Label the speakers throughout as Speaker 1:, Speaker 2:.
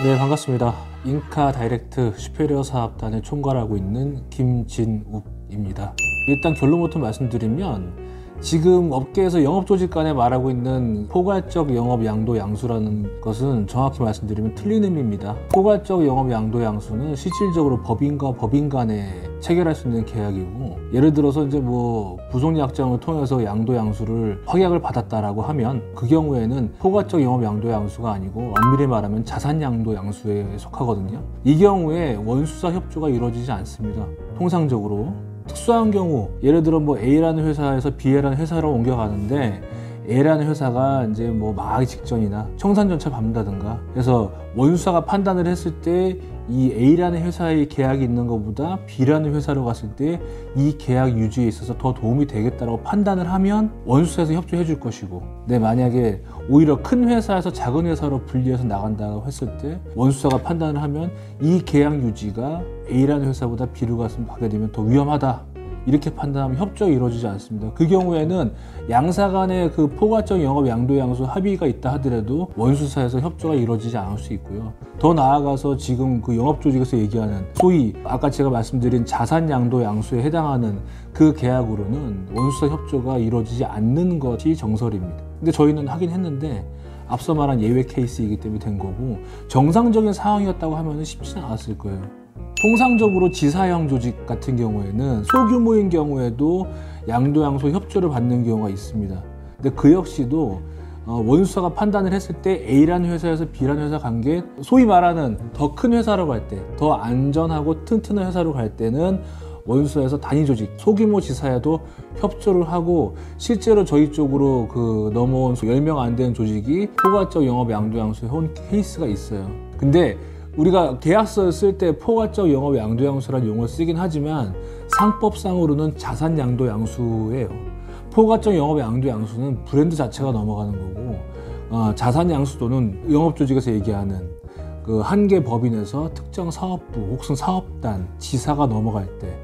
Speaker 1: 네, 반갑습니다. 잉카 다이렉트 슈페리어 사업단을 총괄하고 있는 김진욱입니다. 일단 결론부터 말씀드리면 지금 업계에서 영업조직 간에 말하고 있는 포괄적 영업 양도 양수라는 것은 정확히 말씀드리면 틀린 의미입니다. 포괄적 영업 양도 양수는 실질적으로 법인과 법인 간에 체결할 수 있는 계약이고, 예를 들어서 이제 뭐 부속약정을 통해서 양도 양수를 확약을 받았다라고 하면 그 경우에는 포괄적 영업 양도 양수가 아니고 엄밀히 말하면 자산 양도 양수에 속하거든요. 이 경우에 원수사 협조가 이루어지지 않습니다. 통상적으로 특수한 경우, 예를 들어 뭐 A라는 회사에서 B라는 회사로 옮겨가는데 A라는 회사가 이제 뭐 망하기 직전이나 청산 전차 밟는다든가, 그래서 원수사가 판단을 했을 때 이 A라는 회사의 계약이 있는 것보다 B라는 회사로 갔을 때 이 계약 유지에 있어서 더 도움이 되겠다라고 판단을 하면 원수사에서 협조해 줄 것이고, 만약에 오히려 큰 회사에서 작은 회사로 분리해서 나간다고 했을 때 원수사가 판단을 하면 이 계약 유지가 A라는 회사보다 B로 가게 되면 더 위험하다, 이렇게 판단하면 협조가 이루어지지 않습니다. 그 경우에는 양사 간의 그 포괄적 영업 양도 양수 합의가 있다 하더라도 원수사에서 협조가 이루어지지 않을 수 있고요. 더 나아가서 지금 그 영업조직에서 얘기하는 소위 아까 제가 말씀드린 자산 양도 양수에 해당하는 그 계약으로는 원수사 협조가 이루어지지 않는 것이 정설입니다. 근데 저희는 하긴 했는데 앞서 말한 예외 케이스이기 때문에 된 거고, 정상적인 상황이었다고 하면 쉽지는 않았을 거예요. 통상적으로 지사형 조직 같은 경우에는 소규모인 경우에도 양도양수 협조를 받는 경우가 있습니다. 근데 그 역시도 원수사가 판단을 했을 때 A라는 회사에서 B라는 회사 관계, 소위 말하는 더 큰 회사로 갈 때, 더 안전하고 튼튼한 회사로 갈 때는 원수사에서 단위 조직, 소규모 지사에도 협조를 하고, 실제로 저희 쪽으로 그 넘어온 10명 안 되는 조직이 포괄적 영업 양도양수에 온 케이스가 있어요. 근데 우리가 계약서를 쓸 때 포괄적 영업 양도양수라는 용어를 쓰긴 하지만 상법상으로는 자산 양도양수예요. 포괄적 영업 양도양수는 브랜드 자체가 넘어가는 거고, 자산 양수도는 영업조직에서 얘기하는 그 한 개 법인에서 특정 사업부 혹은 사업단, 지사가 넘어갈 때,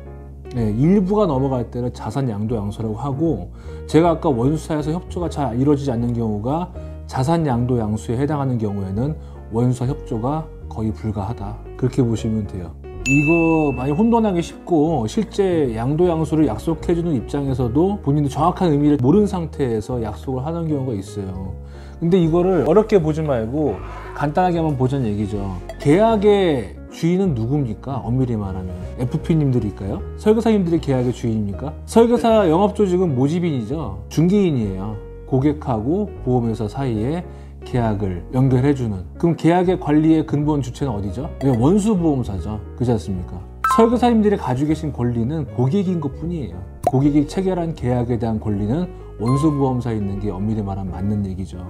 Speaker 1: 일부가 넘어갈 때는 자산 양도양수라고 하고, 제가 아까 원수사에서 협조가 잘 이루어지지 않는 경우가 자산 양도양수에 해당하는 경우에는 원수사 협조가 거의 불가하다, 그렇게 보시면 돼요. 이거 많이 혼돈하기 쉽고, 실제 양도양수를 약속해주는 입장에서도 본인도 정확한 의미를 모르는 상태에서 약속을 하는 경우가 있어요. 근데 이거를 어렵게 보지 말고 간단하게 한번 보자는 얘기죠. 계약의 주인은 누굽니까? 엄밀히 말하면 FP님들일까요? 설계사님들이 계약의 주인입니까? 설계사 영업조직은 모집인이죠. 중개인이에요. 고객하고 보험회사 사이에 계약을 연결해주는. 그럼 계약의 관리의 근본 주체는 어디죠? 원수보험사죠. 그렇지 않습니까? 설계사님들이 가지고 계신 권리는 고객인 것 뿐이에요. 고객이 체결한 계약에 대한 권리는 원수보험사에 있는 게 엄밀히 말하면 맞는 얘기죠.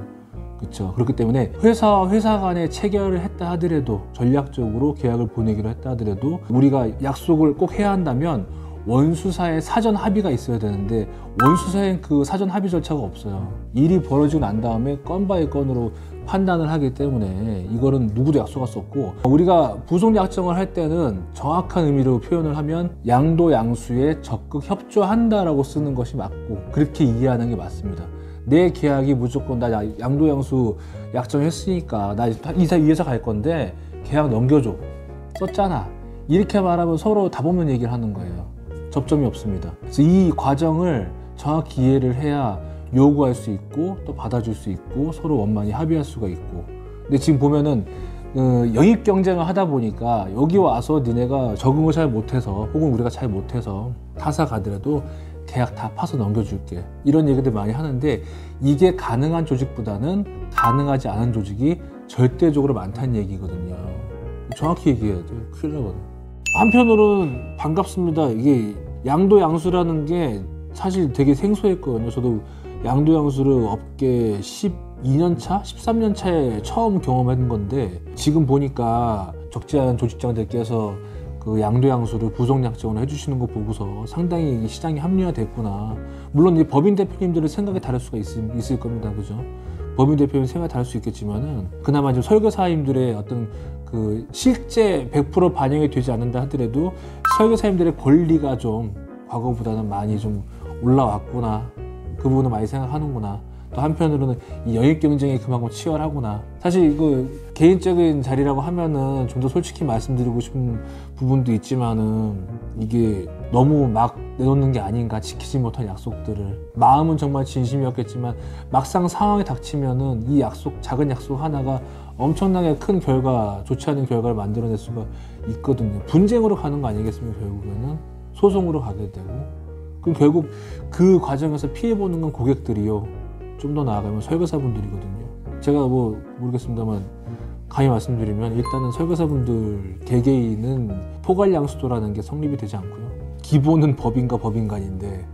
Speaker 1: 그렇죠. 그렇기 때문에 회사 간에 체결을 했다 하더라도, 전략적으로 계약을 보내기로 했다 하더라도 우리가 약속을 꼭 해야 한다면 원수사에 사전 합의가 있어야 되는데 원수사엔 그 사전 합의 절차가 없어요. 일이 벌어지고 난 다음에 건 바이 건으로 판단을 하기 때문에 이거는 누구도 약속할 수 없고, 우리가 부속 약정을 할 때는 정확한 의미로 표현을 하면 양도 양수에 적극 협조한다라고 쓰는 것이 맞고, 그렇게 이해하는 게 맞습니다. 내 계약이 무조건 나 양도 양수 약정했으니까 나 이 회사 갈 건데 계약 넘겨줘, 썼잖아, 이렇게 말하면 서로 답 없는 얘기를 하는 거예요. 접점이 없습니다. 그래서 이 과정을 정확히 이해를 해야 요구할 수 있고 또 받아줄 수 있고 서로 원만히 합의할 수가 있고. 근데 지금 보면은 영입 경쟁을 하다 보니까 여기 와서 니네가 적응을 잘 못해서, 혹은 우리가 잘 못해서 타사 가더라도 계약 다 파서 넘겨줄게, 이런 얘기들 많이 하는데, 이게 가능한 조직보다는 가능하지 않은 조직이 절대적으로 많다는 얘기거든요. 정확히 얘기해야 돼요. 큰일 나거든요. 한편으로는 반갑습니다. 이게 양도양수라는 게 사실 되게 생소했거든요. 저도 양도양수를 업계 12년 차, 13년 차에 처음 경험한 건데, 지금 보니까 적지 않은 조직장들께서 그 양도양수를 부속약정을 해주시는 거 보고서 상당히 시장이 합리화됐구나. 물론 이 법인 대표님들의 생각이 다를 수가 있을 겁니다. 그죠? 법인 대표님 생각이 다를 수 있겠지만은, 그나마 좀 설계사님들의 어떤 그 실제 100% 반영이 되지 않는다 하더라도 설계사님들의 권리가 좀 과거보다는 많이 좀 올라왔구나, 그 부분을 많이 생각하는구나, 또 한편으로는 이 영입 경쟁이 그만큼 치열하구나. 사실 이거 개인적인 자리라고 하면은 좀 더 솔직히 말씀드리고 싶은 부분도 있지만은 이게 너무 막 내놓는 게 아닌가. 지키지 못한 약속들을. 마음은 정말 진심이었겠지만 막상 상황이 닥치면은 이 약속, 작은 약속 하나가 엄청나게 큰 결과, 좋지 않은 결과를 만들어낼 수가 있거든요. 분쟁으로 가는 거 아니겠습니까? 결국에는 소송으로 가게 되고, 그럼 결국 그 과정에서 피해보는 건 고객들이요, 좀 더 나아가면 설계사분들이거든요. 제가 뭐 모르겠습니다만 감히 말씀드리면 일단은 설계사분들 개개인은 포괄양수도라는 게 성립이 되지 않고요. 기본은 법인과 법인간인데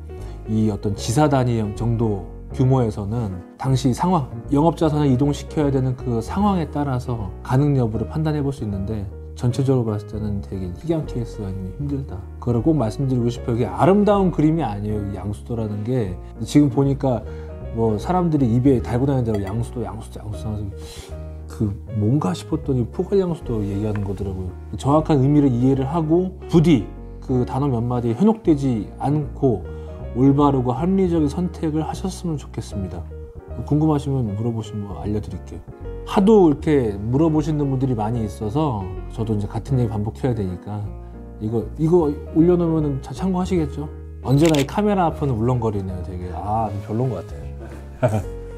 Speaker 1: 이 어떤 지사 단위 정도 규모에서는 당시 상황, 영업자산을 이동시켜야 되는 그 상황에 따라서 가능 여부를 판단해 볼 수 있는데 전체적으로 봤을 때는 되게 희귀한 케이스가 아니면 힘들다. 그걸 꼭 말씀드리고 싶어요. 이게 아름다운 그림이 아니에요. 이 양수도라는 게. 지금 보니까 뭐 사람들이 입에 달고 다니는 대로 양수도 그 뭔가 싶었더니 포괄양수도 얘기하는 거더라고요. 정확한 의미를 이해를 하고 부디 그 단어 몇 마디에 현혹되지 않고 올바르고 합리적인 선택을 하셨으면 좋겠습니다. 궁금하시면 물어보시면 뭐 알려드릴게요. 하도 이렇게 물어보시는 분들이 많이 있어서 저도 이제 같은 얘기 반복해야 되니까 이거 올려놓으면 참고하시겠죠? 언제나 이 카메라 앞은 울렁거리네요. 되게 좀 별론 것 같아요.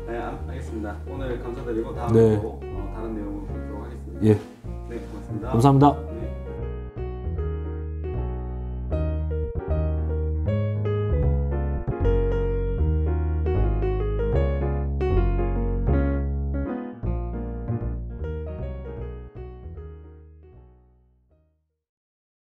Speaker 2: 네, 알겠습니다. 오늘 감사드리고 다음에 또 다른 내용으로 보도록 하겠습니다.
Speaker 1: 예.
Speaker 2: 네, 고맙습니다.
Speaker 1: 감사합니다.